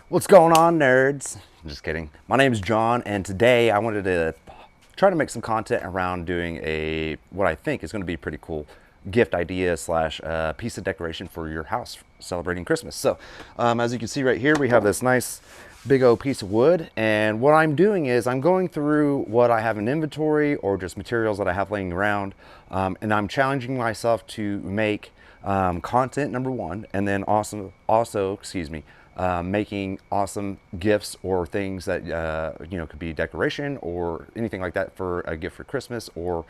What's going on, nerds? Just kidding. My name is John, and today I wanted to try to make some content around doing what I think is going to be a pretty cool gift idea slash piece of decoration for your house celebrating Christmas. So, as you can see right here, we have this nice big old piece of wood, and what I'm doing is I'm going through what I have in inventory or just materials that I have laying around, and I'm challenging myself to make content, number one, and then also making awesome gifts or things that could be decoration or anything like that for a gift for Christmas or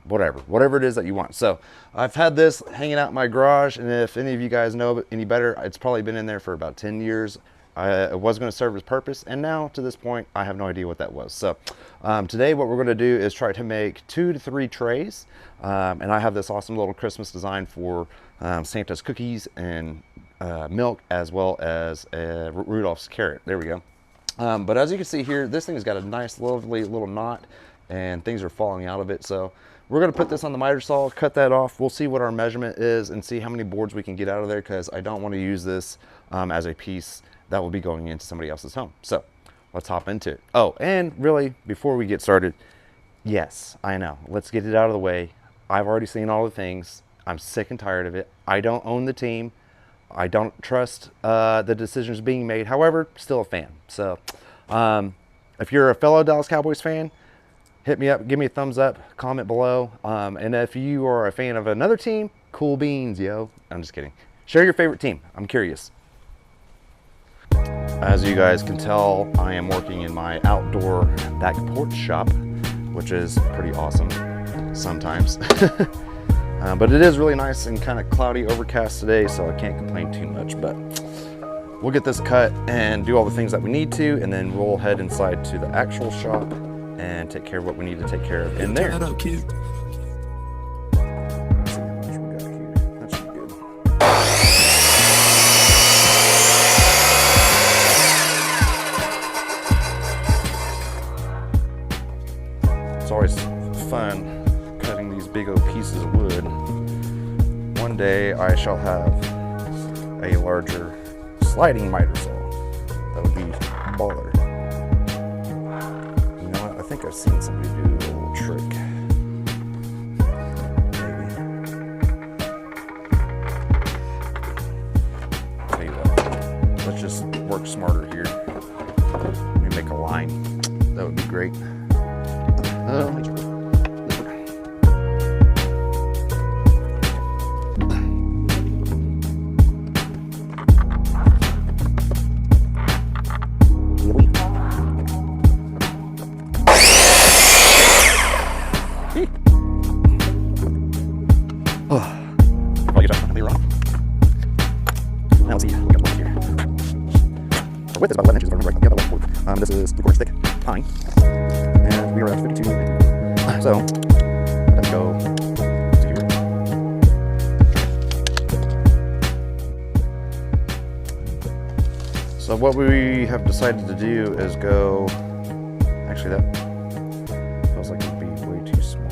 whatever it is that you want. So I've had this hanging out in my garage, and if any of you guys know any better, it's probably been in there for about 10 years. It was going to serve its purpose, and now to this point I have no idea what that was. So today what we're going to do is try to make 2 to 3 trays, and I have this awesome little Christmas design for Santa's cookies and milk, as well as Rudolph's carrot. There we go. But as you can see here, this thing has got a nice lovely little knot, and things are falling out of it. So we're going to put this on the miter saw, cut that off. We'll see what our measurement is and see how many boards we can get out of there, because I don't want to use this as a piece that will be going into somebody else's home. So let's hop into it. Oh, and really, before we get started, yes, I know, let's get it out of the way. I've already seen all the things. I'm sick and tired of it. I don't own the team. I don't trust the decisions being made. However, still a fan. So if you're a fellow Dallas Cowboys fan, hit me up, give me a thumbs up, comment below. And if you are a fan of another team, cool beans, yo. I'm just kidding. Share your favorite team. I'm curious. As you guys can tell, I am working in my outdoor back porch shop, which is pretty awesome sometimes. But it is really nice and kind of cloudy, overcast today, so I can't complain too much. But we'll get this cut and do all the things that we need to, and then we'll head inside to the actual shop and take care of what we need to take care of in there. Turn that up, kid. It's always fun cutting these big old pieces of wood. One day I shall have a larger sliding miter saw. That would be baller. You know what? I think I've seen somebody do a little trick. Maybe. Tell you what, let's just work smarter here. Let me make a line. That would be great. Now let's see, we got one here. The width is about 11 inches, if I remember right. Yeah, about 1 4. This is 3/4 thick pine, and we are at 52. So let's go to here. So what we have decided to do is go. Actually, that feels like it'd be way too small.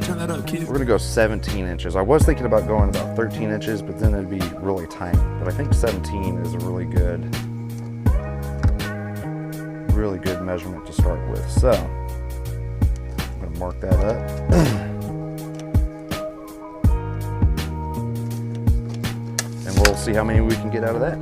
Turn that up, kid. We're gonna go 17 inches. I was thinking about going about 13 inches, but then it'd be really tiny. But I think 17 is a really good measurement to start with. So I'm gonna mark that up. And we'll see how many we can get out of that.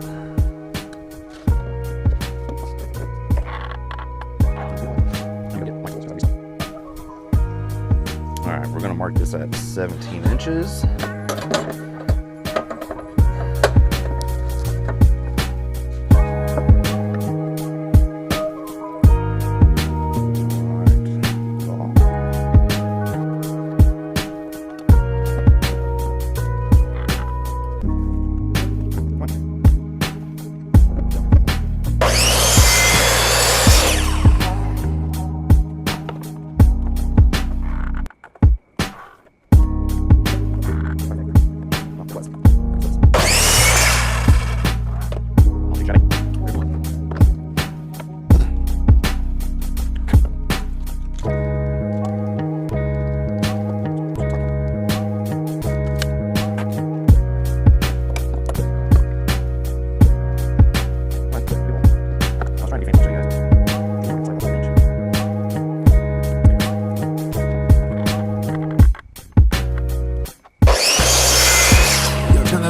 All right, we're gonna mark this at 17 inches.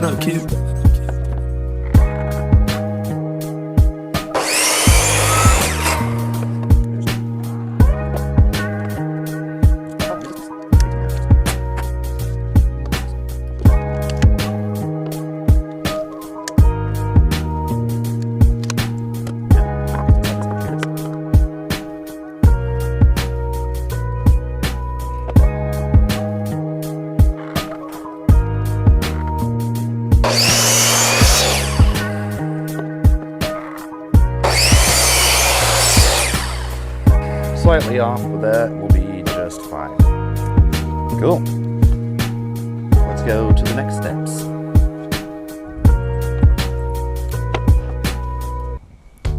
that up, kid. Slightly off with that, we'll be just fine. Cool. Let's go to the next steps.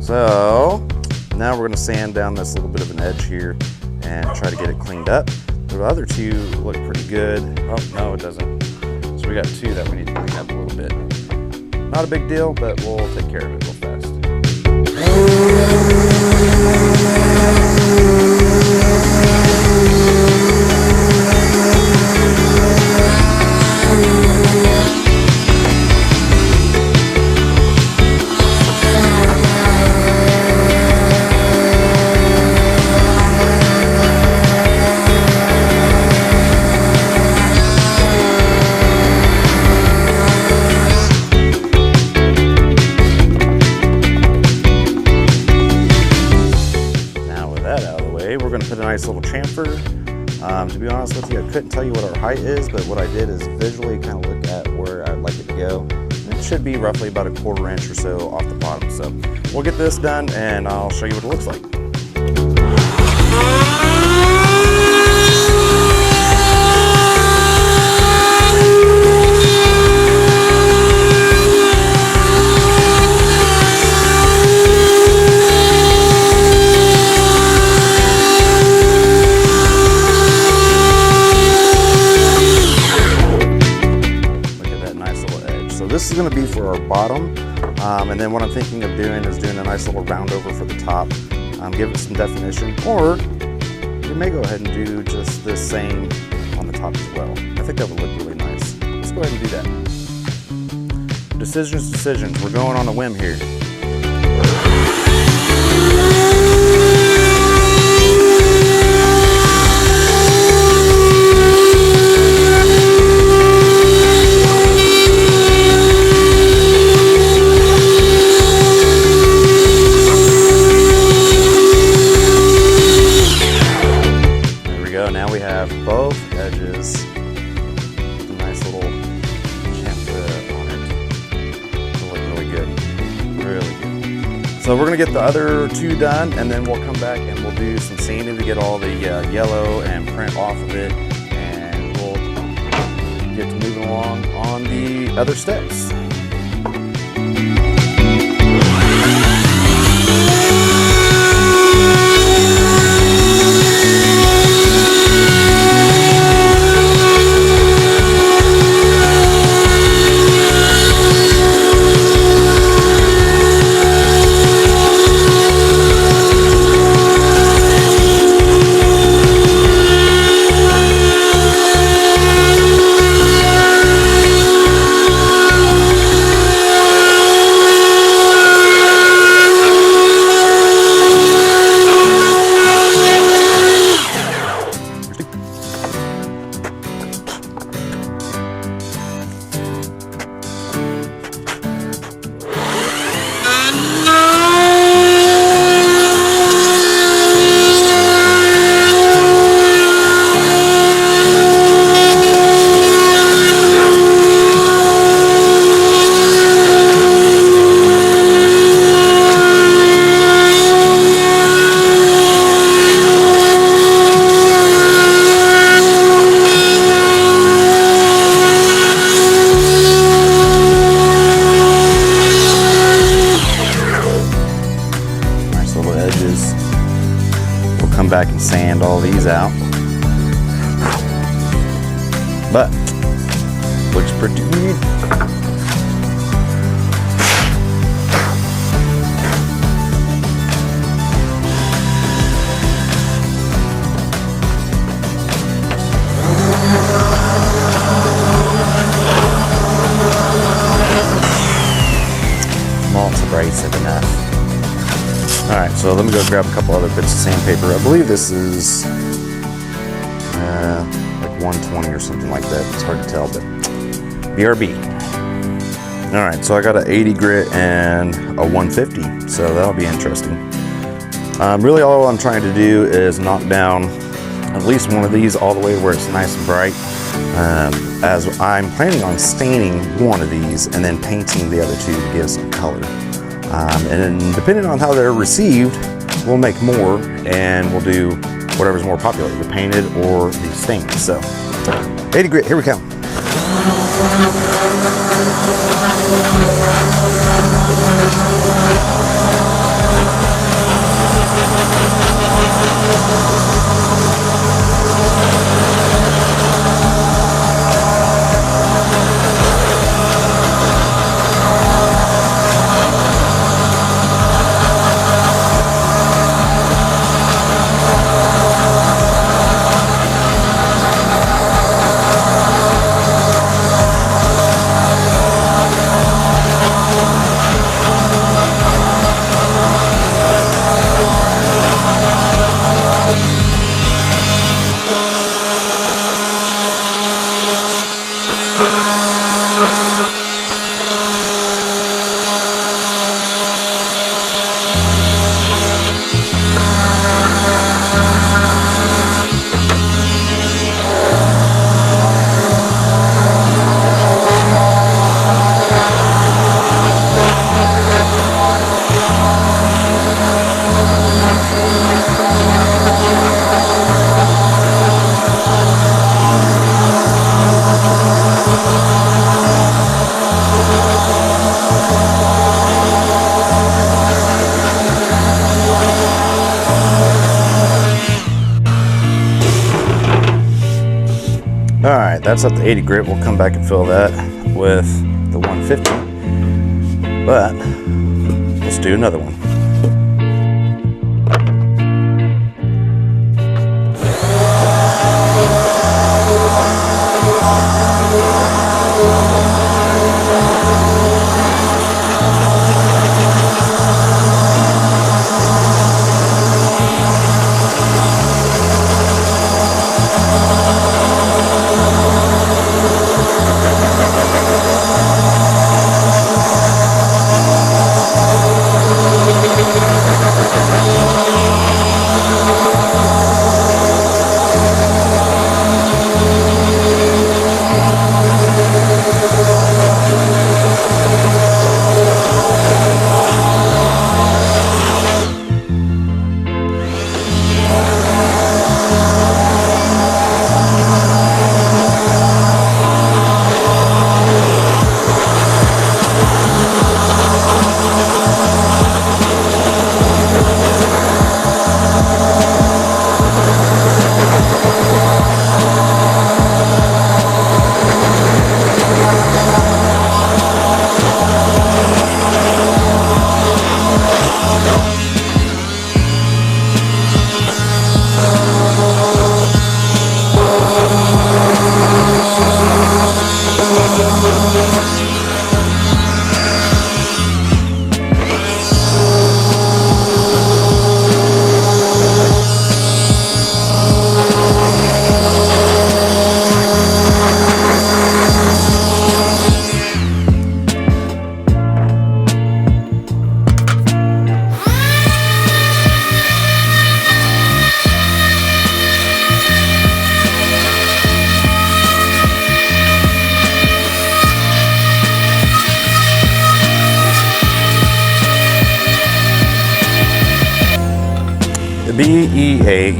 So now we're going to sand down this little bit of an edge here and try to get it cleaned up. The other two look pretty good. Oh, no, it doesn't. So we got two that we need to clean up a little bit. Not a big deal, but we'll take care of it real fast. We're going to put a nice little chamfer. To be honest with you, I couldn't tell you what our height is, but what I did is visually kind of look at where I'd like it to go. And it should be roughly about a 1/4 inch or so off the bottom. So we'll get this done and I'll show you what it looks like. This is going to be for our bottom, and then what I'm thinking of doing is doing a nice little round over for the top, give it some definition, or we may go ahead and do just the same on the top as well. I think that would look really nice. Let's go ahead and do that. Decisions. We're going on a whim here. Now we have both edges with a nice little chamfer on it. It'll look really good, really good. So we're gonna get the other two done, and then we'll come back and we'll do some sanding to get all the yellow and print off of it, and we'll get to moving along on the other steps. Come back and sand all these out, but looks pretty neat. sipping that. All right, so let me go grab a couple other bits of sandpaper. I believe this is like 120 or something like that. It's hard to tell, but BRB. All right, so I got an 80 grit and a 150, so that'll be interesting. Really all I'm trying to do is knock down at least one of these all the way where it's nice and bright, as I'm planning on staining one of these and then painting the other two to give some color. And then depending on how they're received, we'll make more and we'll do whatever's more popular, the painted or the stained. So 80 grit, here we come. Alright, that's at the 80 grit. We'll come back and fill that with the 150. But let's do another one.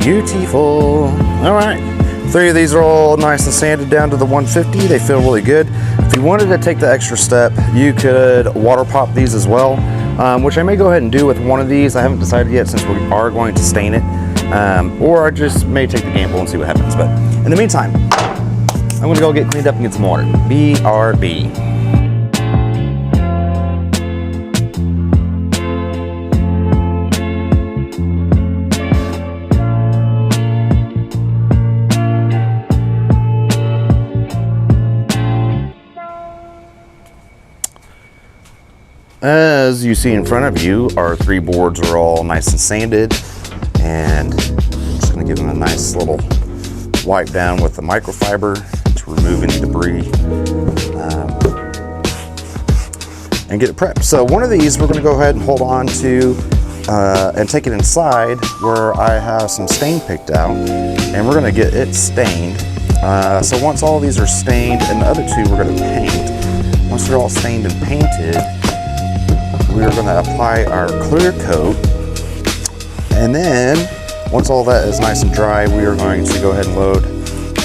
Beautiful. All right, 3 of these are all nice and sanded down to the 150. They feel really good. If you wanted to take the extra step, you could water pop these as well, which I may go ahead and do with one of these. I haven't decided yet since we are going to stain it, or I just may take the gamble and see what happens. But in the meantime, I'm gonna go get cleaned up and get some water. BRB. As you see in front of you, our 3 boards are all nice and sanded, and I'm just going to give them a nice little wipe down with the microfiber to remove any debris and get it prepped. So one of these we're going to go ahead and hold on to and take it inside where I have some stain picked out, and we're going to get it stained. So once all these are stained, and the other 2 we're going to paint. Once they're all stained and painted, we are going to apply our clear coat, and then once all that is nice and dry, we are going to go ahead and load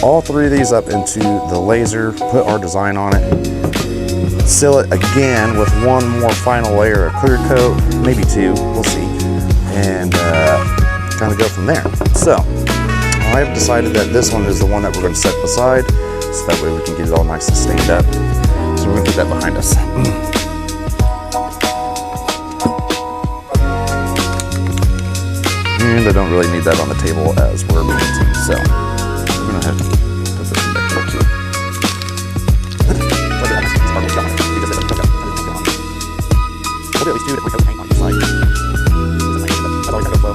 all 3 of these up into the laser, put our design on it, seal it again with 1 more final layer of clear coat, maybe 2, we'll see, and kind of go from there. So I have decided that this one is the one that we're going to set aside, so that way we can get it all nice and stained up. So we're going to put that behind us. And I don't really need that on the table as we're painting, so we're going to have to put this in back there too. We'll do at least 2 different coat paint on each side. I've always got to go flow.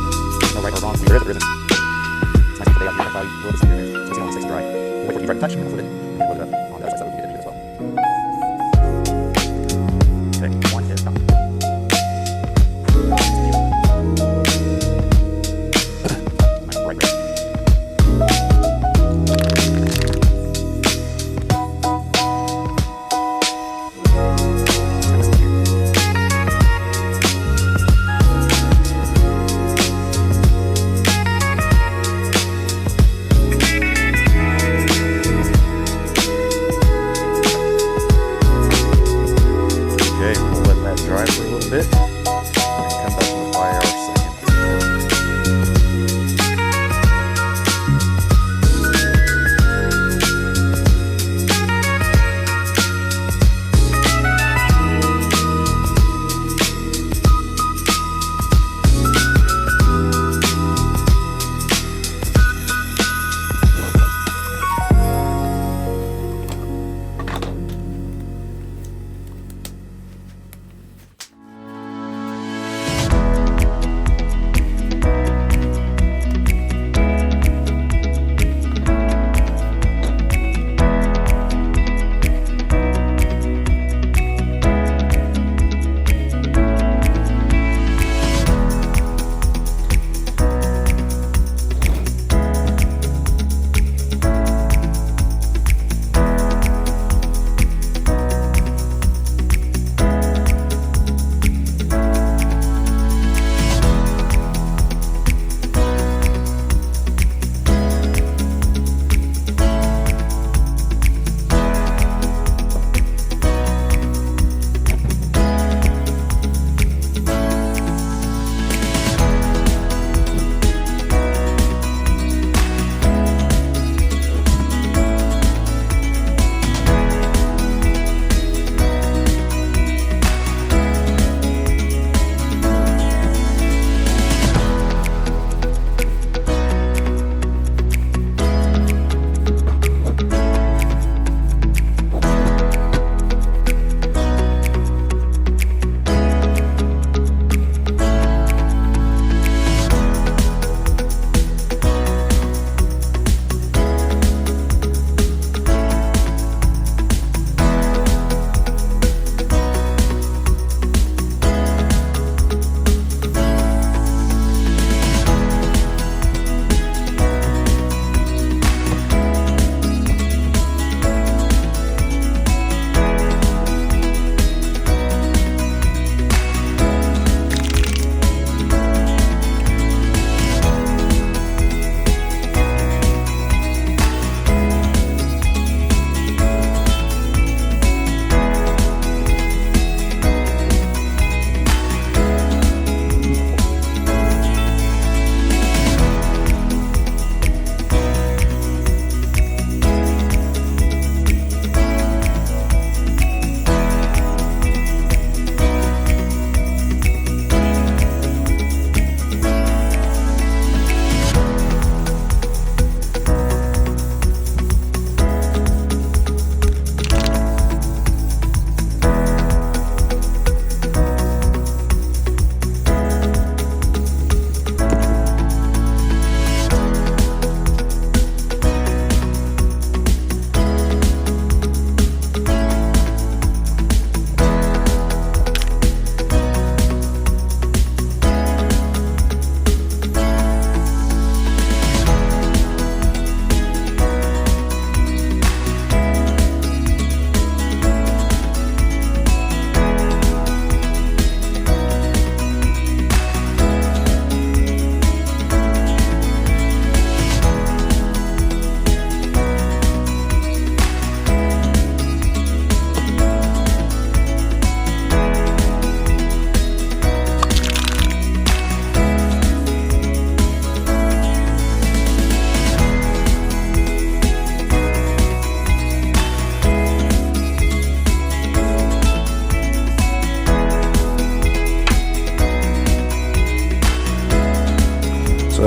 No right or wrong. There isn't. It's nice to lay out your body. We'll just here. So see how long it stays dry. Wait for it to be dry to touch, and we'll flip it. And load it up on the other side so we can get it as well. Okay, 1 is done. Right.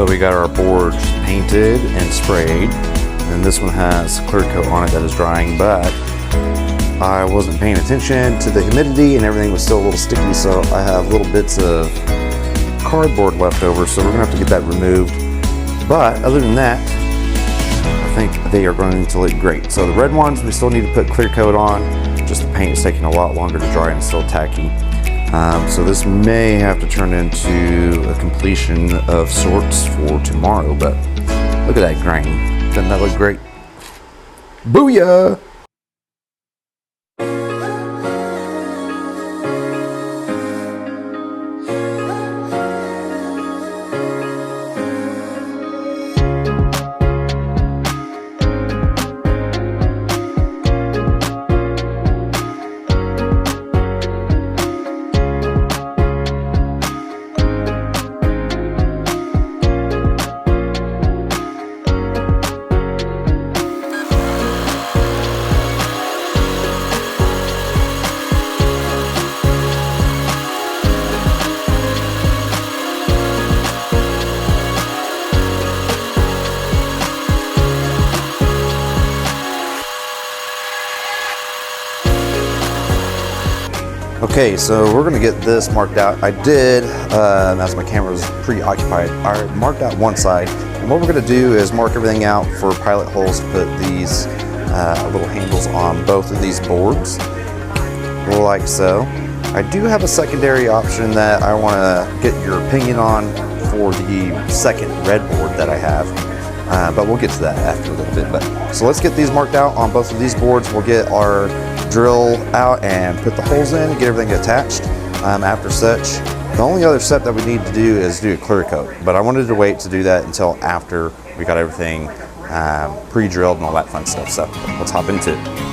So we got our boards painted and sprayed, and this one has clear coat on it that is drying, but I wasn't paying attention to the humidity and everything was still a little sticky, so I have little bits of cardboard left over, so we're gonna have to get that removed. But other than that, I think they are going to look great. So the red ones, we still need to put clear coat on, just the paint is taking a lot longer to dry and still tacky. So this may have to turn into a completion of sorts for tomorrow, but look at that grain. Doesn't that look great? Booyah! Okay, so we're gonna get this marked out. I did, as my camera was preoccupied, I marked out one side. And what we're gonna do is mark everything out for pilot holes to put these little handles on both of these boards, like so. I do have a secondary option that I wanna get your opinion on for the second red board that I have. But we'll get to that after a little bit. But so let's get these marked out on both of these boards. We'll get our drill out and put the holes in, get everything attached. After such, the only other step that we need to do is do a clear coat, but I wanted to wait to do that until after we got everything pre-drilled and all that fun stuff. So let's hop into it.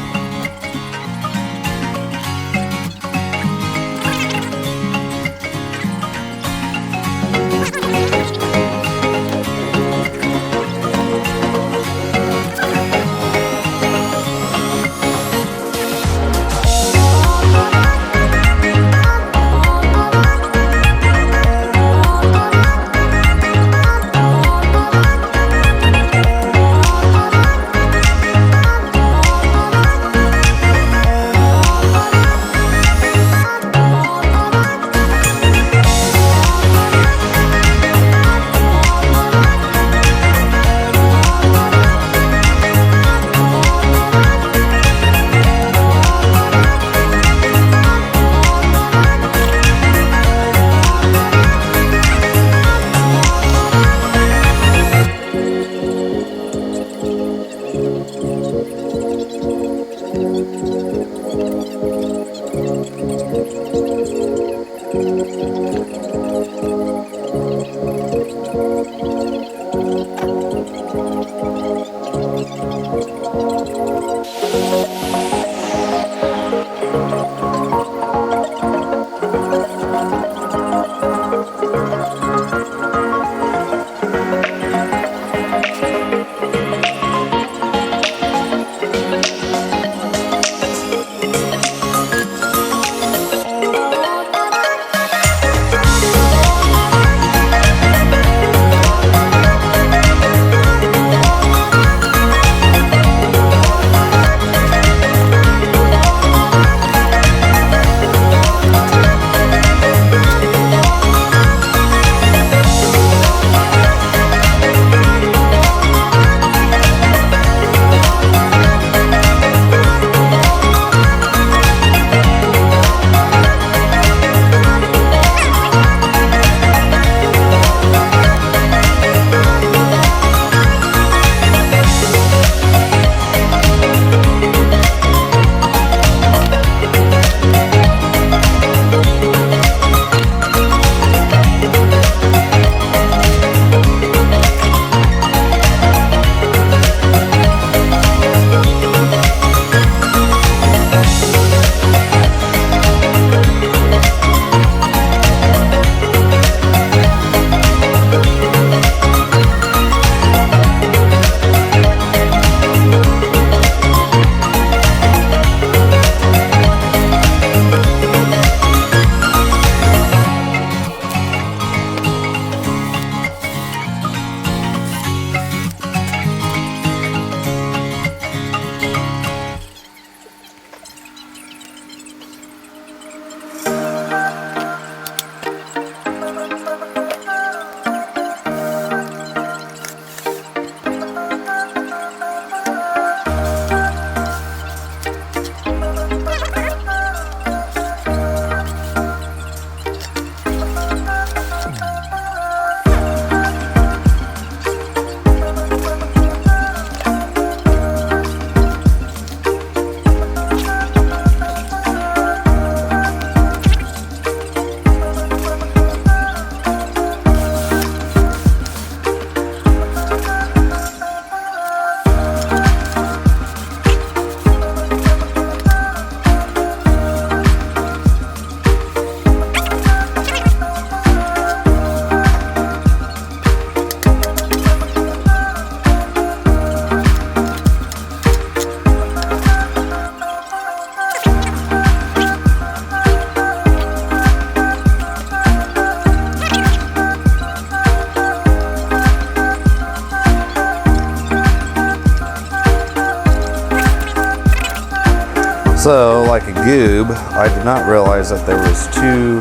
So, like a goob, I did not realize that there was 2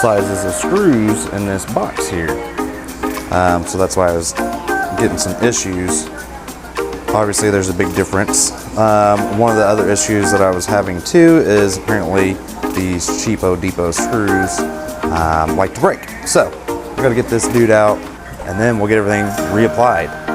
sizes of screws in this box here. So that's why I was getting some issues. Obviously there's a big difference. One of the other issues that I was having too is apparently these cheapo depot screws like to break. So I gotta get this dude out and then we'll get everything reapplied.